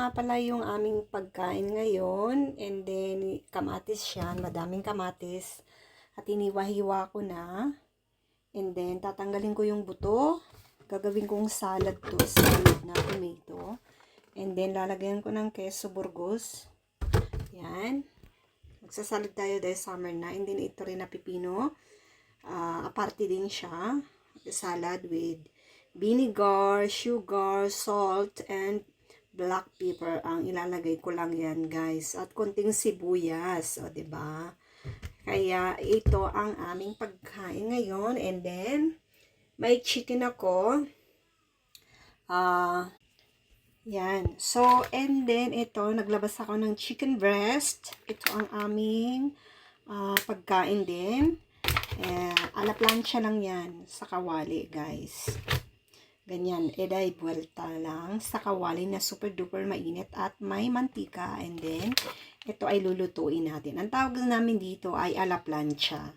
nga pala yung aming pagkain ngayon. And then, kamatis yan. Madaming kamatis. At iniwa-hiwa ko na. And then, tatanggalin ko yung buto. Gagawin kong salad to. Salad na tomato. And then, lalagyan ko ng queso burgos. Yan. Magsasalad tayo dahil summer na. And then, ito rin na pipino. Aparte din siya. Salad with vinegar, sugar, salt, and black pepper. Ang ilalagay ko lang yan, guys. At konting sibuyas. O, diba? Kaya, ito ang aming pagkain ngayon. And then, may chicken ako. Yan. So, and then, ito, naglabas ako ng chicken breast. Ito ang aming pagkain din. Ala plancha lang yan sa kawali, guys. Ganyan, eday buwelta lang sa kawali na super duper mainit at may mantika. And then, ito ay lulutuin natin. Ang tawag namin dito ay ala plancha.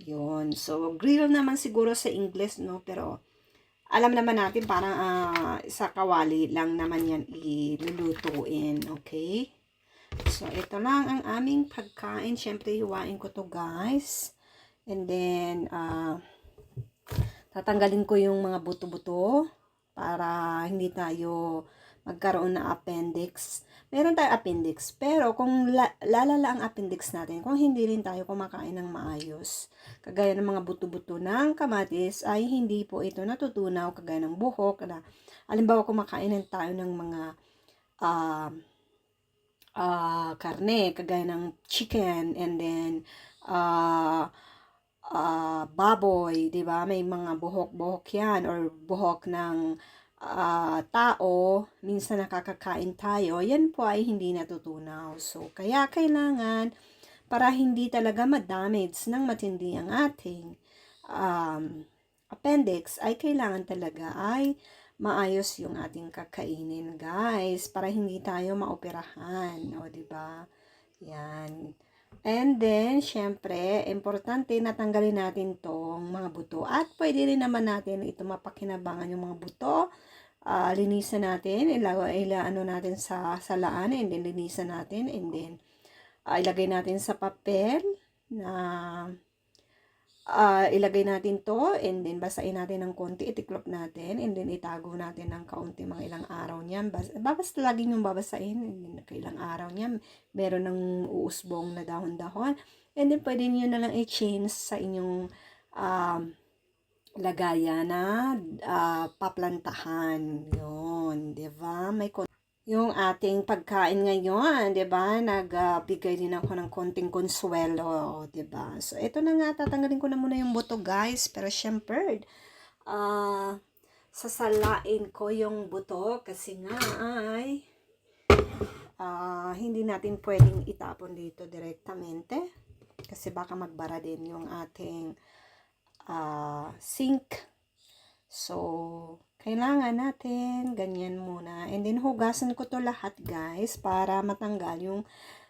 Yun. So, grill naman siguro sa English, no? Pero, alam naman natin parang sa kawali lang naman yan ilulutuin. Okay? So, ito lang ang aming pagkain. Siyempre, hiwain ko to, guys. And then, tatanggalin ko yung mga buto-buto para hindi tayo magkaroon ng appendix. Meron tayo appendix, pero kung lalala ang appendix natin, kung hindi rin tayo kumakain ng maayos, kagaya ng mga buto-buto ng kamatis, ay hindi po ito natutunaw, kagaya ng buhok. Halimbawa, kumakain tayo ng mga karne, kagaya ng chicken, and then, baboy, 'di ba? May mga buhok-buhok 'yan or buhok ng tao, minsan nakakakain tayo. Yan po ay hindi natutunaw. So, kaya kailangan para hindi talaga ma-damage ng matindi ang ating appendix, ay kailangan talaga ay maayos yung ating kakainin, guys, para hindi tayo maoperahan, o 'di ba? Yan. And then, syempre, importante na tanggalin natin tong mga buto. At pwede rin naman natin ito mapakinabangan yung mga buto. Linisan natin, ano natin sa salaan, and then linisan natin, and then ilagay natin sa papel na ilagay natin to, and then basain natin ng konti, itiklop natin, and then itago natin ng kaunti, mga ilang araw niyan. Basta lagi niyong babasain, and then ilang araw niyan, meron ng uusbong na dahon-dahon, and then pwede niyo na lang i-change sa inyong lagayan na paplantahan. Yun, diba? May yung ating pagkain ngayon, 'di ba? Nagbigay din ako ng konting konsuelo, 'di ba? So ito na nga, tatanggalin ko na muna yung buto, guys. Pero syempre, sasalain ko yung buto kasi nga ay hindi natin pwedeng itapon dito direktamente kasi baka magbara din yung ating sink. So, kailangan natin ganyan muna. And then, hugasan ko to lahat, guys, para matanggal yung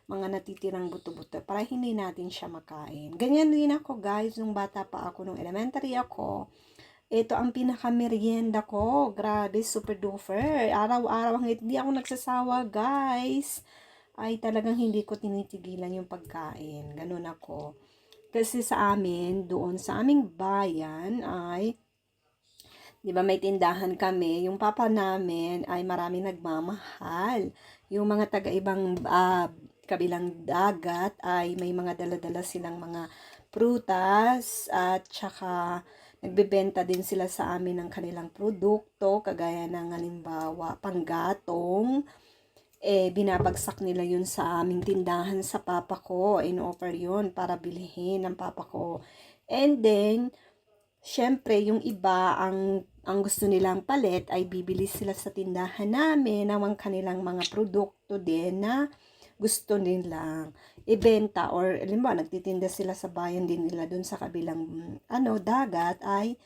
mga natitirang buto-buto, para hindi natin siya makain. Ganyan din ako, guys, nung bata pa ako, nung elementary ako. Ito ang pinaka-merienda ko. Grabe, super duper. Araw-araw, hindi ako nagsasawa, guys. Ay, talagang hindi ko tinitigilan yung pagkain. Ganun ako. Kasi sa amin, doon sa aming bayan, ay 'di ba may tindahan kami, yung papa namin ay maraming nagmamahal. Yung mga taga-ibang kabilang dagat ay may mga dala-dala silang mga prutas at saka nagbebenta din sila sa amin ng kanilang produkto, kagaya ng halimbawa panggatong. Binabagsak nila yun sa aming tindahan sa papa ko. In-offer yun para bilhin ng papa ko. And then, syempre, yung iba, ang gusto nilang palit ay bibili sila sa tindahan namin ng kanilang mga produkto din na gusto nilang ibenta, or halimbawa nagtitinda sila sa bayan din nila dun sa kabilang dagat, ay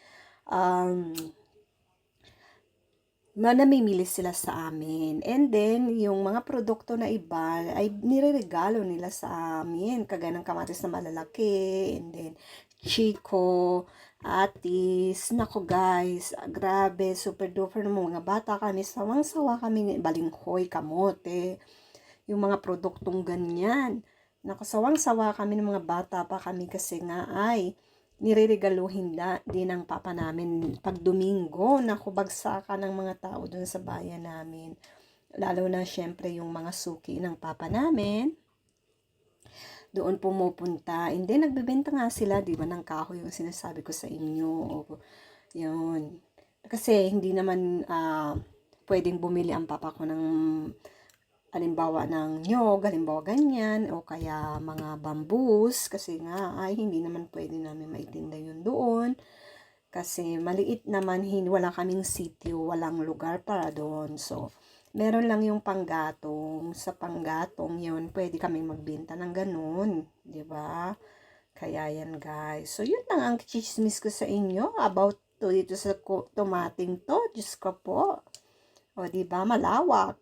namimili sila sa amin. And then, yung mga produkto na iba ay nireregalo nila sa amin. Kagaya ng kamatis na malalaki, and then Chico, Atis. Nako guys, grabe, super duper ng mga bata kami. Sawang-sawa kami, balinghoy, kamote, yung mga produktong ganyan. Nako, sawang-sawa kami ng mga bata pa kami kasi nga ay nireregaluhin din ng papa namin pag Domingo. Naku, bagsakan ng mga tao dun sa bayan namin. Lalo na syempre yung mga suki ng papa namin. Doon pumupunta. And then, nagbebenta nga sila, di ba, ng kahoy yung sinasabi ko sa inyo. Yun. Kasi, hindi naman pwedeng bumili ang papa ko ng halimbawa ng nyog, halimbawa ganyan, o kaya mga bambus, kasi nga ay hindi naman pwede namin maitinda yun doon. Kasi maliit naman, wala kaming sitio, walang lugar para doon. So, meron lang yung panggatong. Sa panggatong yun, pwede kaming magbenta ng ganun. 'Di ba? Kaya yan guys. So, yun lang ang chismis ko sa inyo about dito sa tomating to. Diyos ko po. O, 'di ba? Malawak.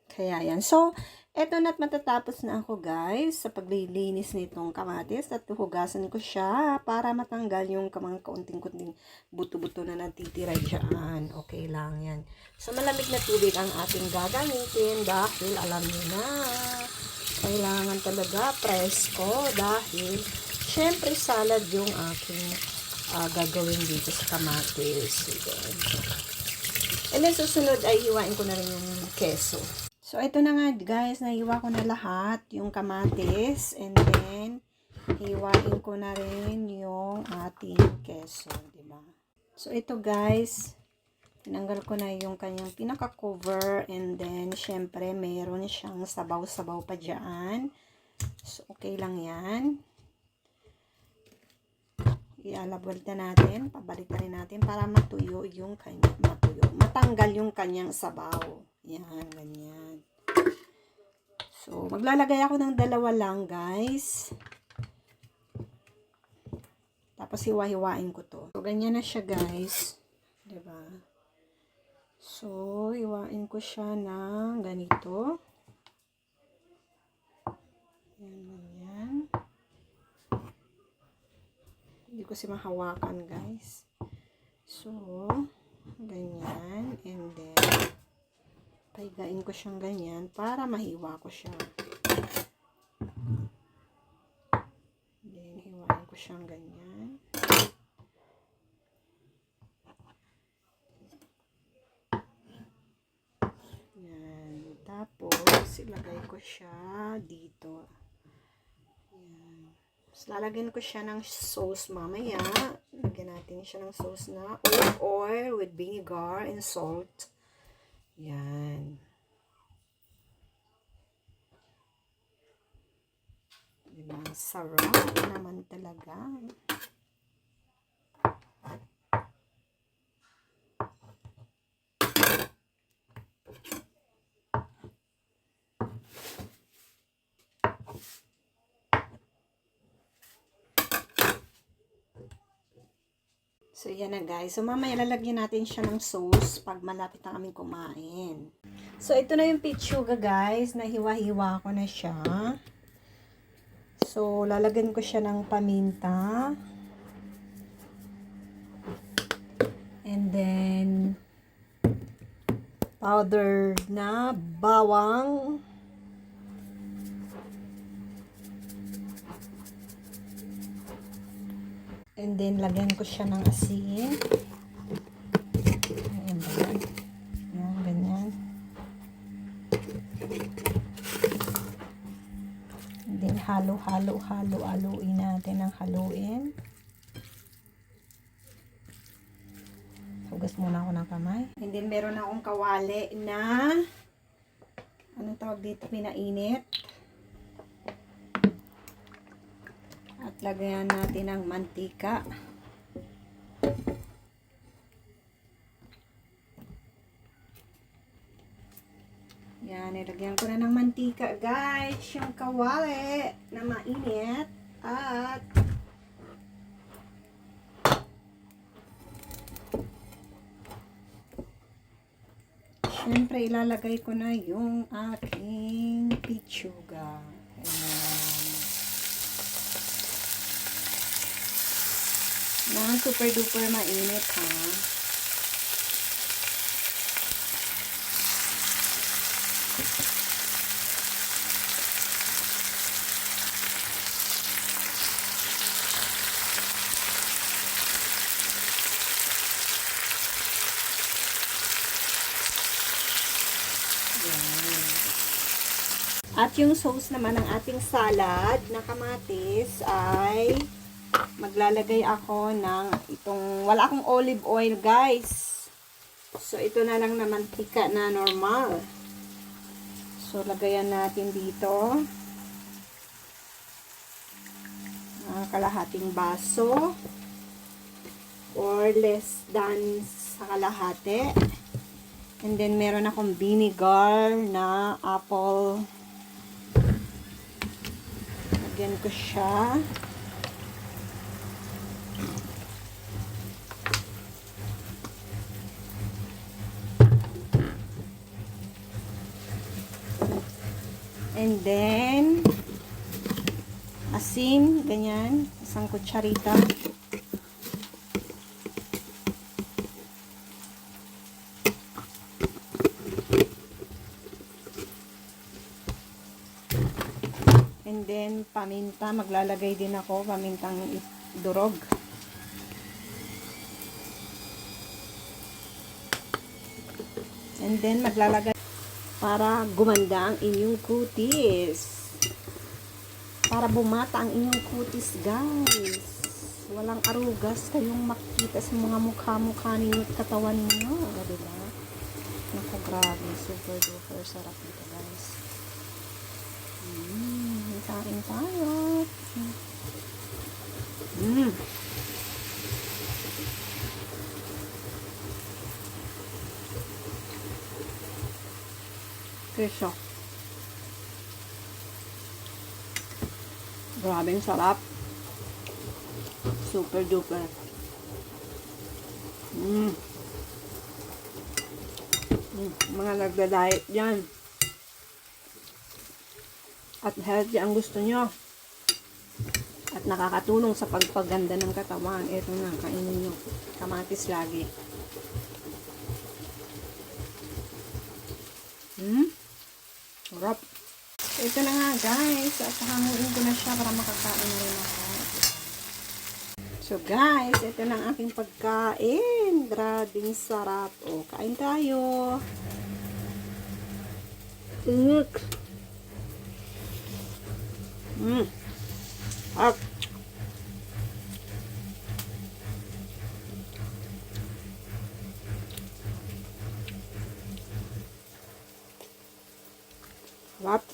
Kaya yan. So, eto na't matatapos na ako guys sa paglilinis nitong kamatis at hugasan ko siya para matanggal yung mga kaunting-kunting buto-buto na natitira dyan. Okay lang yan. So, malamig na tubig ang ating gagamitin dahil alam niyo na, kailangan talaga presko dahil syempre salad yung aking gagawin dito sa kamatis. And then, susunod ay hiwain ko na rin yung keso. So, ito na nga guys, nahiwa ko na lahat yung kamatis, and then hiwain ko na rin yung ating keso, diba? So, ito guys, tinanggal ko na yung kanyang pinaka-cover, and then syempre mayroon siyang sabaw-sabaw pa dyan. So, okay lang yan. Ialabulta natin, pabalik na rin natin para matuyo yung matanggal yung kanyang sabaw. Yan, ganyan. So, maglalagay ako ng dalawa lang, guys. Tapos, hiwa-hiwain ko to. So, ganyan na siya, guys. Diba? So, hiwain ko siya ng ganito. Yan, ganyan. Hindi ko si mahawakan, guys. So, ganyan. And then, paigain ko siyang ganyan para mahiwa ko siya. Then, hiwain ko siyang ganyan. Yan. Tapos, ilagay ko siya dito. Yan. Tapos, lalagyan ko siya ng sauce mamaya. Lagyan natin siya ng sauce na olive oil with vinegar and salt. Yan. Diba? Sarap naman talaga. So, yan na guys. So, mamaya lalagyan natin siya ng sauce pag malapit na kaming kumain. So, ito na yung pitsuga guys. Nahiwa-hiwa ko na siya. So, lalagyan ko siya ng paminta. And then, powdered na bawang. And then, lagyan ko siya ng asin. Ayan ba yan? Ayan, ganyan. And then, halo-haluin natin ng haluin. Hugas muna ako ng kamay. And then, meron akong kawali na ano tawag dito, pinainit. At lagyan natin ng mantika. Yan, nilagyan ko na ng mantika guys, yung kawali na mainit. At syempre, ilalagay ko na yung aking pichuga. Ayan. Na super duper mainit, ha? At yung sauce naman ng ating salad na kamatis ay maglalagay ako ng itong, wala akong olive oil guys. So ito na lang na mantika na normal. So lagayan natin dito ang kalahating baso or less than sa kalahati. And then meron akong vinegar na apple. Lagyan ko siya. And then asin, ganyan, isang kutsarita. And then, paminta. Maglalagay din ako pamintang durog. And then, maglalagay para gumanda ang inyong kutis. Para bumata ang inyong kutis, guys. Walang arugas kayong makita sa mga mukha-mukha ninyo at katawan ninyo. Diba? Naku, grabe. Super duper sarap nito, guys. Kain tayo. Kesyo. Grabing sarap. Super duper. Mga nagda-diet yan. At healthy ang gusto nyo. At nakakatulong sa pagpaganda ng katawan. Ito na, kainin nyo. Kamatis lagi. Sarap. Ito na nga guys. At hanguin ko na siya para makakain na rin ako. So guys, ito na ang aking pagkain. Grabing sarap. O, kain tayo. Up. What?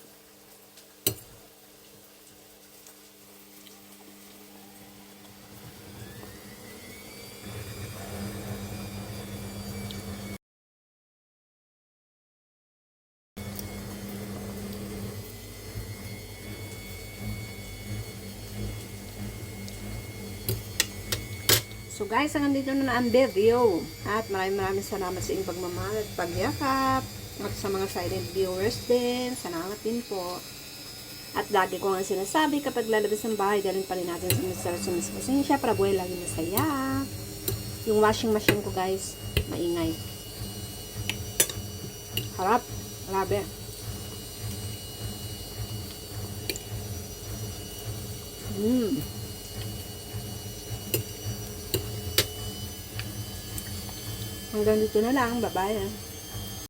So guys, hanggang dito na ang video. At maraming salamat sa inyong pagmamahal at pagyakap. At sa mga silent viewers din, salamat din po. At lagi ko nga sinasabi, kapag lalabas ng bahay, dalhin pa rin natin sa Miss Pasensya para buhay lagi masaya. Yung washing machine ko guys, maingay. Harap, grabe. Hanggang dito na lang. Bye-bye.